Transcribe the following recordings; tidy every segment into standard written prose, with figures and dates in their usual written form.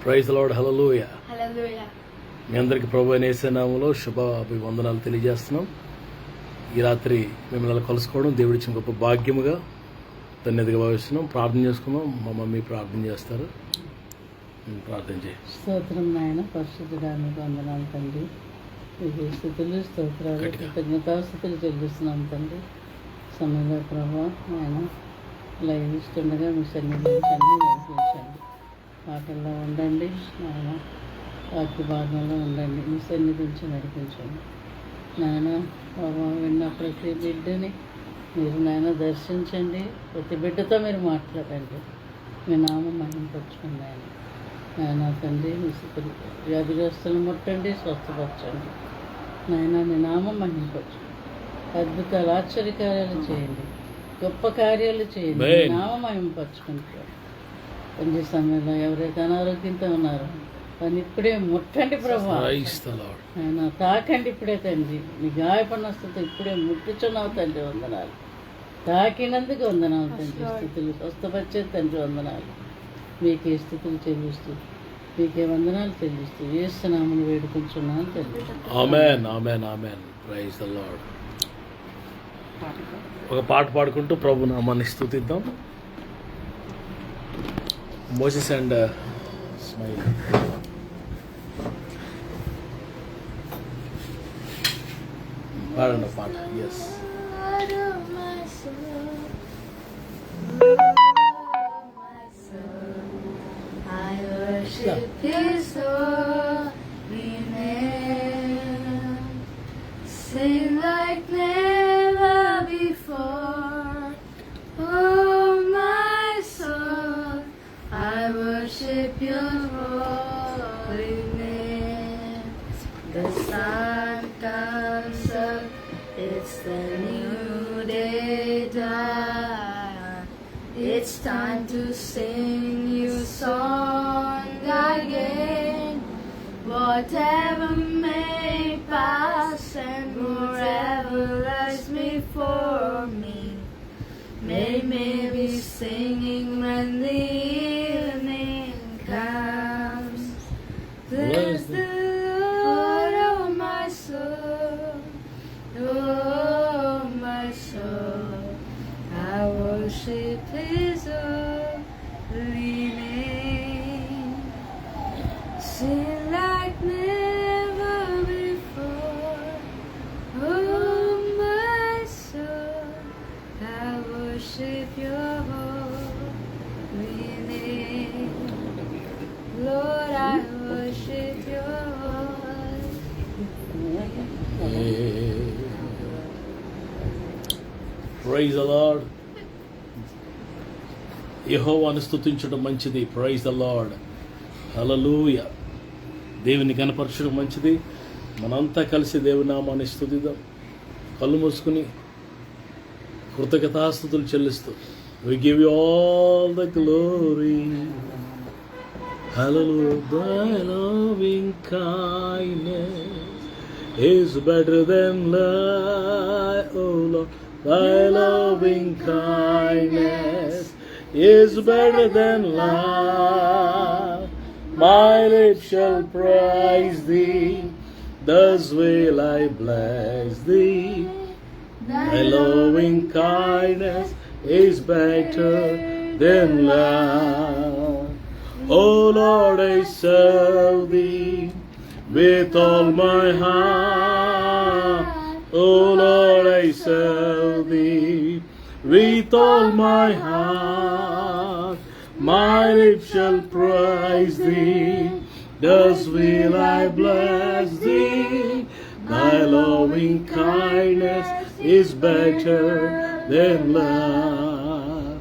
Praise the Lord. హల్లెలూయా. హల్లెలూయా. మీ అందరికీ ప్రభు అయిన యేసు నామములో శుభ అభివందనాలు తెలియజేస్తున్నాం. ఈ రాత్రి మిమ్మల్ని కలుసుకోవడం దేవుడిచ్చిన గొప్ప భాగ్యముగా ధన్యతగా భావిస్తున్నాం. ప్రార్థన చేసుకుందాం. మా మమ్మీ ప్రార్థన చేస్తారు. ప్రార్థన చేయి. స్తోత్రం నాయన, పరిశుద్ధుడా, మీకు వందనాలు తండ్రి. మీకు స్థుతులు, స్తోత్రాలు, కృతజ్ఞతాస్తుతులు చెల్లిస్తున్నాం తండ్రి. సమయంలో ప్రభావ ఆయన లైవ్ ఇస్తుండగా మీ సన్నిధించండి, నడిపించండి. పాటల్లో ఉండండి నాయన, వాక్య భాగంలో ఉండండి, మీ సన్నిధించి నడిపించండి నాయన. ప్రభావ విన్న ప్రతి బిడ్డని మీరు నాయన దర్శించండి. ప్రతి బిడ్డతో మీరు మాట్లాడండి. మీ నామం మహింపరచుకోండి ఆయన. నాయన తండ్రి, మీ స్థితులు వ్యాధిగ్రస్తులను ముట్టండి, స్వస్థపరచండి నాయన. మీ నామం మహింపరచండి. అద్భుతాలు, ఆశ్చర్యకార్యాలు చేయండి, గొప్ప కార్యాలు చేయండి. మీ నామం మహింపరచుకుంటారు. కొంచెం సమయంలో ఎవరైతే అనారోగ్యంతో ఉన్నారో దాన్ని ఇప్పుడే ముట్టండి ప్రభా. ఆయన తాకండి ఇప్పుడే తండ్రి. మీ గాయపడిన స్థితి ఇప్పుడే ముట్టుచున్నావు తండ్రి. వందనాలు. తాకినందుకు వందనాలు తండ్రి. స్థితులు స్వస్థపరిచే తండ్రి వందనాలు. మీకే స్థితులు చెల్లిస్తూ, మీకే వందనాలు చెల్లిస్తూ యేసు నామమున వేడుకుంటున్నాను తండ్రి. ఆమేన్, ఆమేన్, ఆమేన్. Praise the Lord. ఒక పాట పాడుకుంటూ ప్రభు నామాన్ని స్తుతిద్దాం. Moses and smile. పాడండి పాట. Yes. Sing like never before. Oh my soul, I worship your holy name. The sun comes up, it's the new day dawn. It's time to sing you song again. Whatever may pass and whatever lies before me, may be singing when the evening comes. Bless the Lord, oh my soul, oh my soul. I worship His holy name. Sing like never before. Oh my soul, I worship your holy name. Lord, I worship your holy name. Praise the Lord. యెహోవాను స్తుతించడం మంచిది. Praise the Lord. హల్లెలూయా. దేవుని కనపరచడం మంచిది. మనంతా కలిసి దేవుని నామాన్ని స్తుతిద్దాం. కళ్ళు మూసుకుని కృతజ్ఞతాస్తుతులు చెల్లిస్తూ, we give you all the glory. Hallelujah. Thy loving kindness is better than life, oh Lord. Thy loving kindness is better than life. My lips shall praise thee, thus will I bless thee. Thy loving kindness is better than life. O Lord, I serve thee with all my heart. O Lord, I serve thee with all my heart. My lips shall praise thee, thus will I bless thee. Thy loving kindness is better than love.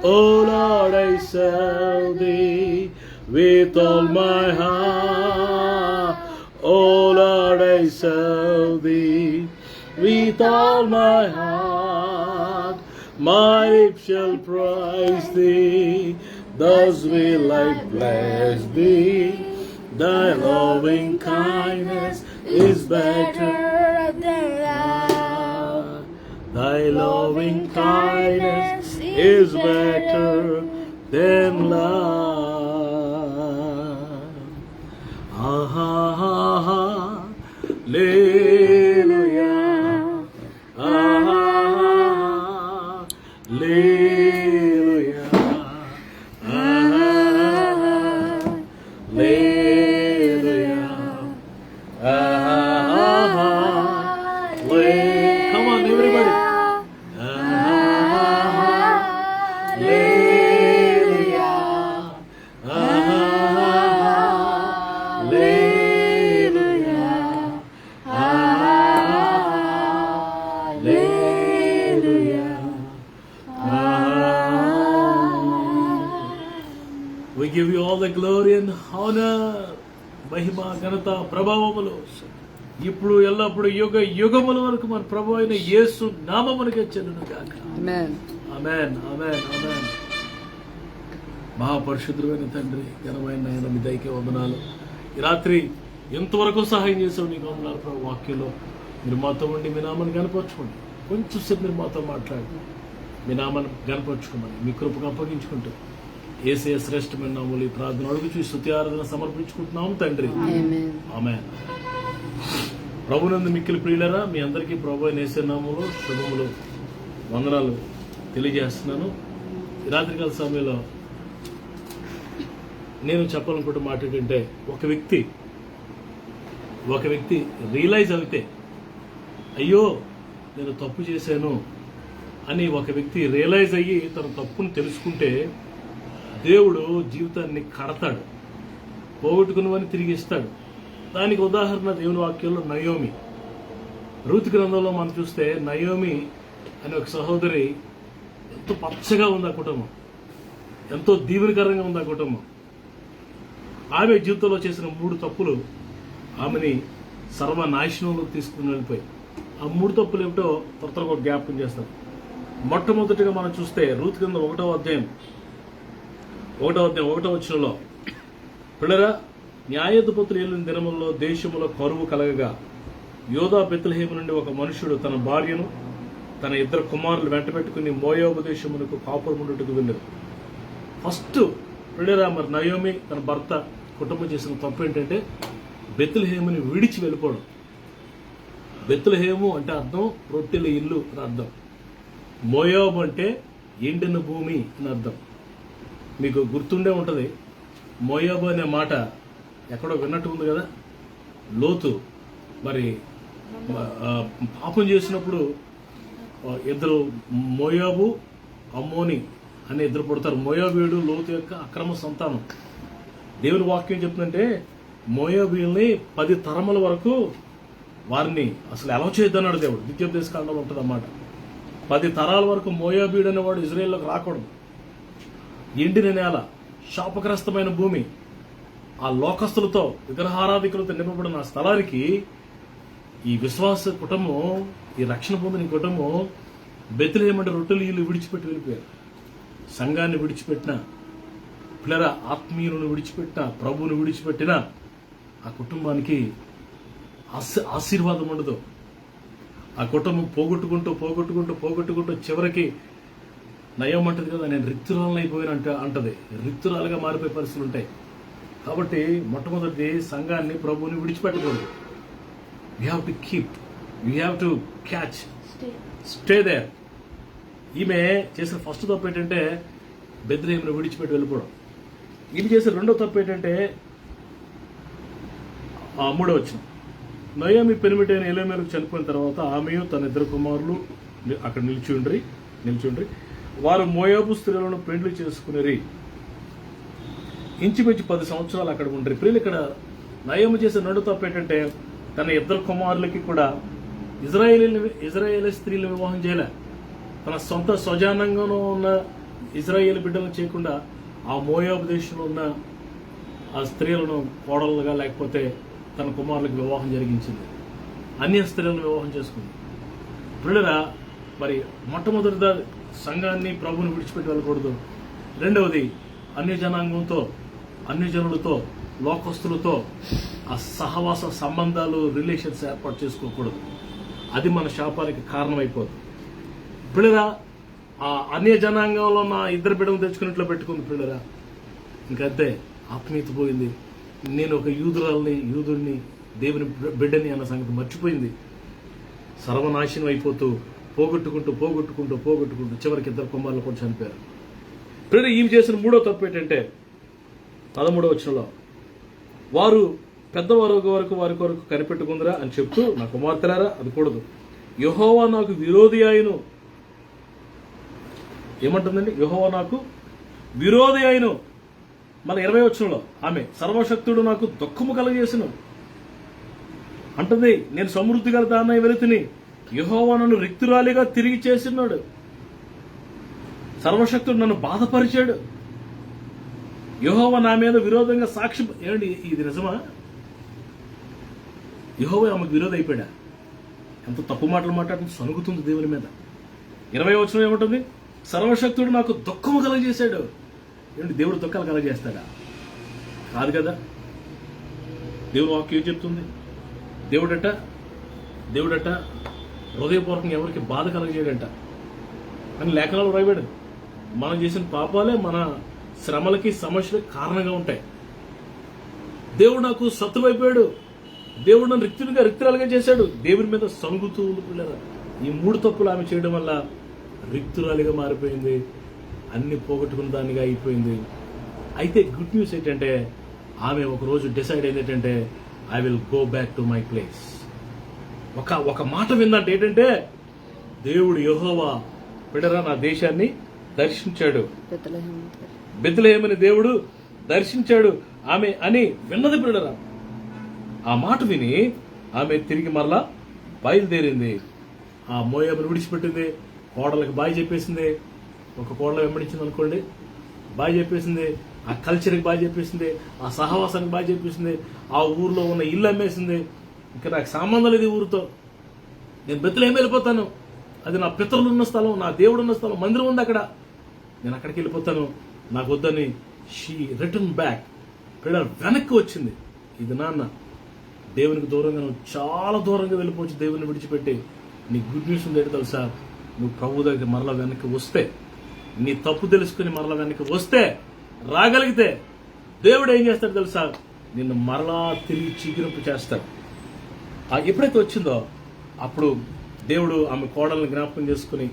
O Lord, I serve thee with all my heart. O Lord, I serve thee with all my heart. My lips shall praise thee, thus will I bless thee. Thy loving kindness is better than life. Thy loving kindness is better than life. లేలుయా లేలుయా లేలుయా Come on, everybody. Hallelujah. Hallelujah. Hallelujah. We give you all the glory and honor. మహిమ ఘనత ప్రభావములు ఇప్పుడు ఎల్లప్పుడు యుగ యుగముల వరకు మన ప్రభు అయిన యేసు నామమునకే చెల్లును గాక. ఆమేన్. ఆమేన్ ఆమేన్ ఆమేన్. మహాపరిశుద్ధుడైన తండ్రి, ఘనమైన నాయన, మీ దయకే వందనాలు. ఈ రాత్రి ఎంతవరకు సహాయం చేసావు నీకు వందనాలు ప్రభు. వాక్యంలో మీరు మాతో ఉండి మీ నామాన్ని కనపరచుకోండి. కొంచెం సేపు మీరు మాతో మాట్లాడి మీ నామాన్ని కనపరచుకోమని మీ కృపకు అప్పగించుకుంటూ యేసయ్య శ్రేష్టమైన నామములో ఈ ప్రార్థన అడుగుచూ స్తుతి ఆరాధన సమర్పించుకుంటున్నాము తండ్రి. ఆమేన్. ఆమేన్. ప్రభునందు మిక్కిలి ప్రియులరా, మీ అందరికీ ప్రభు అయిన యేసు నామములో శుభములు వందనాలు తెలియజేస్తున్నాను. ఈ రాత్రికాల సమయంలో నేను చెప్పాలనుకుంటే మాట ఏంటంటే, ఒక వ్యక్తి రియలైజ్ అయితే అయ్యో నేను తప్పు చేశాను అని ఒక వ్యక్తి రియలైజ్ అయ్యి తన తప్పును తెలుసుకుంటే దేవుడు జీవితాన్ని కడతాడు, పోగొట్టుకున్నవని తిరిగి ఇస్తాడు. దానికి ఉదాహరణ దేవుని వాక్యంలో నయోమి. రూతు గ్రంథంలో మనం చూస్తే నయోమి అనే ఒక సహోదరి ఎంతో పచ్చగా ఉంది ఆ కుటుంబం, ఎంతో దీవెనకరంగా ఉంది ఆ కుటుంబం. ఆమె జీవితంలో చేసిన 3 తప్పులు ఆమెని సర్వనాశనంలోకి తీసుకుని వెళ్ళిపోయి. ఆ 3 తప్పులు ఏమిటో త్వరగా జ్ఞాపకం చేస్తాం. మొట్టమొదటిగా మనం చూస్తే రూతు గ్రంథం 1వ అధ్యాయం 1వ వచనంలో, పిల్లరా, న్యాయాధిపతులు ఏలిన దినములలో దేశములో కరువు కలగగా యోధా బెత్లెహేము నుండి ఒక మనుషుడు తన భార్యను తన 2 కుమారులు వెంట పెట్టుకుని మోయాబు దేశమునకు కాపురముండుటకు వెళ్ళారు. ఫస్ట్ పిల్లరా, మరి నయోమి తన భర్త కుటుంబం చేసిన తప్పు ఏంటంటే బెత్లెహేముని విడిచి వెళ్ళిపోవడం. బెత్లెహేము అంటే అర్థం రొట్టెల ఇల్లు అని అర్థం. మోయాబు అంటే ఎండిన భూమి అని అర్థం. మీకు గుర్తుండే ఉంటుంది, మోయాబు అనే మాట ఎక్కడో విన్నట్టు ఉంది కదా. లోతు మరి పాపం చేసినప్పుడు 2 మోయాబు అమ్మోని అనే 2 పుడతారు. మోయాబీయుడు లోతు యొక్క అక్రమ సంతానం. దేవుని వాక్యం చెప్తుందంటే మోయాబీయుల్ని 10 తరముల వరకు వారిని అసలు ఎలా చేయొద్దన్నాడు దేవుడు. ద్వితీయోపదేశ కాండంలో ఉంటుంది అన్నమాట. 10 తరాల వరకు మోయాబీయుడు అనేవాడు ఇజ్రాయేల్లోకి రాకూడదు. ఎండిన నేల, శాపగ్రస్తమైన భూమి, ఆ లోకస్తులతో విగ్రహారాధికులతో నింపబడిన ఆ స్థలానికి ఈ విశ్వాస కుటుంబం, ఈ రక్షణ పొందిన కుటుంబం బెత్లెహేము అంటే రొట్టెలు ఇల్లు విడిచిపెట్టి వెళ్ళిపోయారు. సంఘాన్ని విడిచిపెట్టిన పిల్లల ఆత్మీయులను విడిచిపెట్టిన, ప్రభువును విడిచిపెట్టిన ఆ కుటుంబానికి ఆశీర్వాదం ఉండదు. ఆ కుటుంబం పోగొట్టుకుంటూ చివరికి నయం అంటది కదా, నేను రిక్తురాలను అయిపోయిన అంటది. రిక్తురాలుగా మారిపోయే పరిస్థితులు ఉంటాయి. కాబట్టి మొట్టమొదటి సంఘాన్ని, ప్రభువుని విడిచిపెట్టకూడదు. You have to keep, you have to catch, stay there. ఈమె చేసిన ఫస్ట్ తప్పు ఏంటంటే బెత్లెహేమును విడిచిపెట్టి వెళ్ళిపోవడం. ఈమె చేసిన రెండో తప్పు ఏంటంటే 3వ వచనం, నయోమి పెనిమిటైన ఎలీమెలెకు చనిపోయిన తర్వాత ఆమెయు తన 2 కుమారులు అక్కడ నిలిచి వారు మోయాబు స్త్రీలను పెండ్లి చేసుకునేరి. ఇంచుమించు 10 సంవత్సరాలు అక్కడ ఉండరు. ప్రియులు, ఇక్కడ నయోమి చేసిన రెండో తప్పు ఏంటంటే తన 2 కుమారులకి కూడా ఇజ్రాయేలీ స్త్రీలు వివాహం చేయలే. తన సొంత స్వజానంగానూ ఉన్న ఇజ్రాయేల్ బిడ్డలను చేయకుండా ఆ మోయాబు దేశంలో ఉన్న ఆ స్త్రీలను కోడలుగా లేకపోతే తన కుమారులకు వివాహం జరిగించింది. అన్య స్త్రీలను వివాహం చేసుకుంది. పిల్లరా, మరి మొట్టమొదటిదా సంఘాన్ని, ప్రభువుని విడిచిపెట్టి వెళ్ళకూడదు. రెండవది అన్యజనులతో లోకస్తులతో ఆ సహవాస సంబంధాలు, రిలేషన్స్ ఏర్పాటు చేసుకోకూడదు. అది మన శాపానికి కారణమైపోతుంది. పిల్లరా, ఆ అన్య జనాంగంలో నా 2 బిడ్డలు తెచ్చుకున్నట్లు పెట్టుకుంది. పిల్లరా, ఇంకంతే, ఆత్మీయత పోయింది. నేను ఒక యూదుడిని దేవుని బిడ్డని అన్న సంగతి మర్చిపోయింది. సర్వనాశనం అయిపోతూ పోగొట్టుకుంటూ చివరికి 2 కుమారులు కూడా చనిపోయారు. ప్రియులారా, ఈమె చేసిన 3వ తప్పు ఏంటంటే 13వ వచనంలో వారు పెద్దవారు వరకు వారి కొరకు కనిపెట్టుకుందిరా అని చెప్తూ, నా కుమార్తెలారా అది కూడదు, యెహోవా నాకు విరోధి అయిను. ఏమంటుందండి? యెహోవా నాకు విరోధి అయిను. మన 20వ వచనంలో ఆమె సర్వశక్తుడు నాకు దుఃఖము కలగజేసును అంటుంది. నేను సమృద్ధి గల దాన్నై వెళితిని, యెహోవా నన్ను రిక్తురాలిగా తిరిగి చేసినాడు. సర్వశక్తుడు నన్ను బాధపరిచాడు. యెహోవా నా మీద విరోధంగా సాక్షి. ఏమండి, ఇది నిజమా? యెహోవా ఆమెకు విరోధి అయిపోయాడా? ఎంత తప్పు మాటలు మాట్లాడుతుంది, సనుగుతుంది దేవుని మీద. 20వ వచనం ఏముంటుంది? సర్వశక్తుడు నాకు దుఃఖము కలగజేశాడు. ఏమండి, దేవుడు దుఃఖాలు కలగజేస్తాడా? కాదు కదా. దేవుడు వాక్యం ఏం చెప్తుంది? దేవుడట హృదయపూర్వకంగా ఎవరికి బాధ కలగజేయడంట అని లేఖనాలు రాయబడి. మనం చేసిన పాపాలే మన శ్రమలకి సమస్యలకి కారణంగా ఉంటాయి. దేవుడు నాకు శత్రువైపోయాడు, దేవుడు నన్ను రిక్తురాలుగా చేశాడు. దేవుని మీద సనుగుతూ ఉండిపోయారు. ఈ 3 తప్పులు ఆమె చేయడం వల్ల రిక్తురాలిగా మారిపోయింది, అన్ని పోగొట్టుకున్న దానిగా అయిపోయింది. అయితే గుడ్ న్యూస్ ఏంటంటే ఆమె ఒకరోజు డిసైడ్ అయింది ఏంటంటే, I will go back to my place. ఒక మాట విందంటే ఏంటంటే, దేవుడు యెహోవా బిడ్డరా నా దేశాన్ని దర్శించాడు, బెత్లెహేముని దేవుడు దర్శించాడు ఆమె అని విన్నది బిడ్డరా. ఆ మాట విని ఆమె తిరిగి మరలా బయలుదేరింది. ఆ మోయాబుని విడిచిపెట్టింది, కోడలకు బాయ్ చెప్పేసింది. ఒక కోడలు వెంబడించింది అనుకోండి, బాయ్ చెప్పేసింది. ఆ కల్చర్కి బాయ్ చెప్పేసింది, ఆ సహవాసానికి బాయ్ చెప్పేసింది. ఆ ఊర్లో ఉన్న ఇల్లు అమ్మేసింది. ఇంకా నాకు సంబంధం లేదు ఈ ఊరితో, నేను బెత్లెహేము వెళ్ళిపోతాను, అది నా పితరులు ఉన్న స్థలం, నా దేవుడు ఉన్న స్థలం, మందిరం ఉంది అక్కడ, నేను అక్కడికి వెళ్ళిపోతాను, నాకు వద్దని షీ రిటర్న్ బ్యాక్. వెనక్కి వచ్చింది. ఇది నాన్న, దేవునికి దూరంగా నువ్వు చాలా దూరంగా వెళ్ళిపోవచ్చు. దేవుని విడిచిపెట్టి నీ గుడ్ న్యూస్ ఉందేంటి తెలుసా? నువ్వు ప్రభు దగ్గర మరలా వెనక్కి వస్తే, నీ తప్పు తెలుసుకుని మరలా వెనక్కి వస్తే, రాగలిగితే దేవుడు ఏం చేస్తాడు తెలుసా? నిన్ను మరలా తిరిగి చిగురింపు చేస్తాడు. ఎప్పుడైతే వచ్చిందో అప్పుడు దేవుడు ఆమె కోడల్ని జ్ఞాపకం చేసుకుని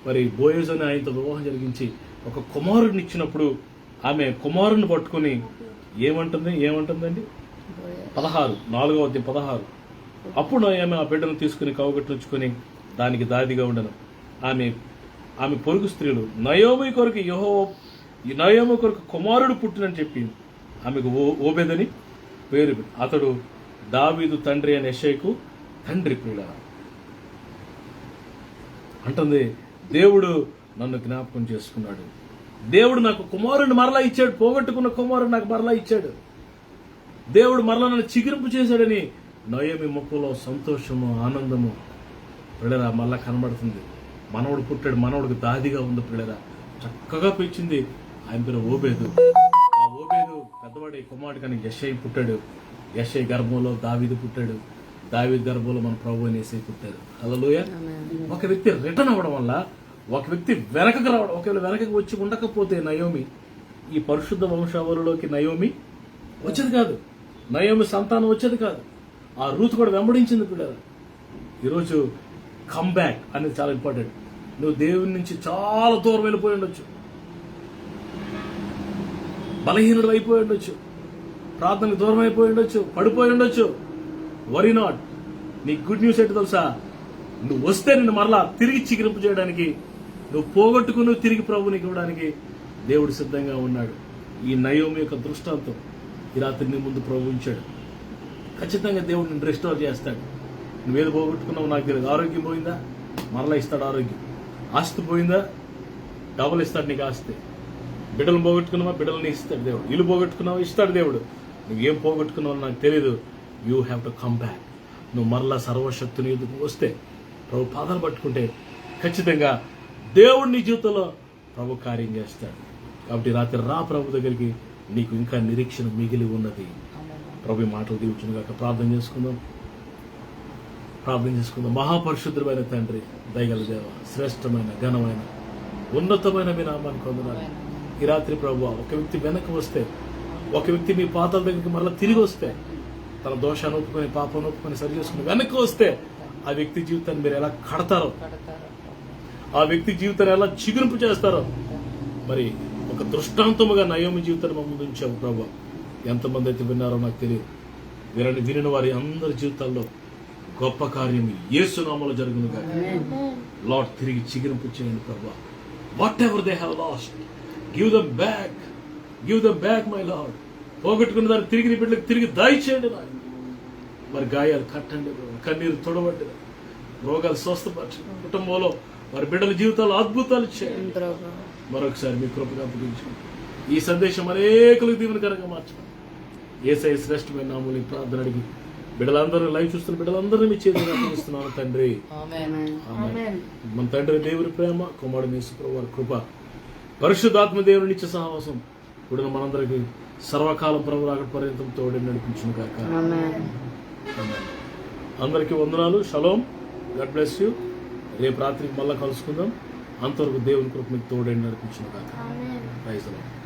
మరి బోయజు అని ఆయనతో వివాహం జరిగించి ఒక కుమారుడిని ఇచ్చినప్పుడు ఆమె కుమారుడిని పట్టుకుని ఏమంటుందండి? 4:16 అప్పుడు ఆమె ఆ బిడ్డను తీసుకుని కవగట్టుకుని దానికి దాదిగా ఉండను. ఆమె పొరుగు స్త్రీలు నయోమి కొరకు కుమారుడు పుట్టినని చెప్పి ఆమెకు ఓబేదని పేరు. అతడు దావీదు తండ్రి అని యెషయికు తండ్రి. ప్రియులారా అంటుంది, దేవుడు నన్ను జ్ఞాపకం చేసుకున్నాడు, దేవుడు నాకు కుమారుడిని మరలా ఇచ్చాడు, పోగొట్టుకున్న కుమారుడు నాకు మరలా ఇచ్చాడు, దేవుడు మరలా నన్ను చిగురింపు చేశాడని నయోమి ముఖంలో సంతోషము ఆనందము ప్రియులారా మళ్ళా కనబడుతుంది. మనవడు పుట్టాడు, మనవడికి దాదిగా ఉంది ప్రియులారా, చక్కగా పెంచింది. ఆయన పేరు ఓబేదు. ఆ ఓబేదు పెద్దవాడి కుమారుడు కానీ యెషయి పుట్టాడు. యెషయి గర్భంలో దావీదు పుట్టాడు. దావీదు గర్భంలో మన ప్రభువైన యేసయ్య పుట్టారు. హల్లెలూయా. ఒక వ్యక్తి రిటర్న్ అవ్వడం వల్ల, ఒక వ్యక్తి వెనకకు రావడం, ఒకవేళ వెనకకు వచ్చి ఉండకపోతే నయోమి ఈ పరిశుద్ధ వంశావళిలోకి నయోమి వచ్చేది కాదు, నయోమి సంతానం వచ్చేది కాదు. ఆ రూతు కూడా వెంబడించింది పిల్లలు. ఈరోజు కమ్ బ్యాక్ అనేది చాలా ఇంపార్టెంట్. నువ్వు దేవుని నుంచి చాలా దూరం వెళ్ళిపోయి ఉండొచ్చు, బలహీనుడు అయిపోయి ఉండొచ్చు, ప్రార్థనకు దూరం అయిపోయి ఉండొచ్చు, పడిపోయి ఉండొచ్చు. Worry not. నీ గుడ్ న్యూస్ ఏంటి తెలుసా? నువ్వు వస్తే నిన్ను మరలా తిరిగి చిగురింపు చేయడానికి, నువ్వు పోగొట్టుకుని తిరిగి ప్రభు నీకు ఇవ్వడానికి దేవుడు సిద్ధంగా ఉన్నాడు. ఈ నయోమి యొక్క దృష్టాంతం ఈ రాత్రి నీ ముందు ప్రభు ఉంచాడు. ఖచ్చితంగా దేవుడు నిన్ను రెస్టోర్ చేస్తాడు. నువ్వేది పోగొట్టుకున్నావు నాకు తెలియదు. ఆరోగ్యం పోయిందా? మరలా ఇస్తాడు ఆరోగ్యం. ఆస్తి పోయిందా? డబుల్ ఇస్తాడు నీకు ఆస్తి. బిడ్డలు పోగొట్టుకున్నావా? బిడ్డలని ఇస్తాడు దేవుడు. ఇల్లు పోగొట్టుకున్నావా? ఇస్తాడు దేవుడు. నువ్వేం పోగొట్టుకున్నావు నాకు తెలియదు. You have to come back. నువ్వు మరలా సర్వశక్తుని ఎదుగు వస్తే, ప్రభు పాదాలు పట్టుకుంటే ఖచ్చితంగా దేవుడు నీ జీవితంలో ప్రభు కార్యం చేస్తాడు. కాబట్టి రాత్రి రా ప్రభు దగ్గరికి, నీకు ఇంకా నిరీక్షణ మిగిలి ఉన్నది. ప్రభు మాటలు దీవించుగాక. ప్రార్థన చేసుకుందాం. మహాపరిశుద్ధమైన తండ్రి, దయగల దేవ, శ్రేష్టమైన ఘనమైన ఉన్నతమైన మీ నామాన్ని పొందనాలి. ఈ రాత్రి ప్రభు ఒక వ్యక్తి వెనక్కి వస్తే, ఒక వ్యక్తి మీ పాదాల దగ్గరికి మరలా తిరిగి వస్తే, తన దోషాన్ని ఒప్పుకొని పాపం ఒప్పుకొని సరి చేసుకుని వెనక్కి వస్తే ఆ వ్యక్తి జీవితాన్ని మీరు ఎలా కడతారో, ఆ వ్యక్తి జీవితాన్ని ఎలా చిగురింపు చేస్తారో, మరి ఒక దృష్టాంతముగా నయోమి జీవితాన్ని మా ముందు ఉంచావు ప్రభు. ఎంతమంది అయితే విన్నారో నాకు తెలియదు. వినిన వారి అందరి జీవితాల్లో గొప్ప కార్యం యేసు నామములో జరుగును గాక. లార్డ్ తిరిగి చిగురింపు చేయండి ప్రభు. Whatever they have lost give them back my Lord. పోగొట్టుకున్న దాన్ని తిరిగి నీ బిడ్డలకు తిరిగి దయచేయండి నాయన. మరి గాయాలు కట్టండి, కన్నీరు తొడవండి, రోగాలు స్వస్థపరచండి, కుటుంబంలో వారి బిడ్డల జీవితాలు అద్భుతాలు చేయండి. మరొకసారి మీ కృపగా అప్పగించండి. ఈ సందేశం అనేకులకు దీవెనకరంగా మార్చండి. యేసయ్య శ్రేష్టమైన నామములో ఈ ప్రార్థన అడిగి బిడ్డలందరూ లైవ్ చూస్తున్న బిడ్డలందరూ మీ చేతులు అప్పగిస్తున్నాను తండ్రి. ఆమేన్. మన తండ్రి దేవుని ప్రేమ, కుమారుడు యేసు ప్రభువు వారి కృప, పరిశుద్ధాత్మ దేవుని నిత్య సహవాసం ఇప్పుడు మనందరికీ సర్వకాలం ప్రభు రాకడ పర్యంతం తోడే నడిపించును గాక. అందరికీ వందనాలు. షలోమ్. God bless you. రేపు రాత్రికి మళ్ళా కలుసుకుందాం. అంతవరకు దేవుని కృప మీకు తోడే నడిపించును గాక. Praise the lord.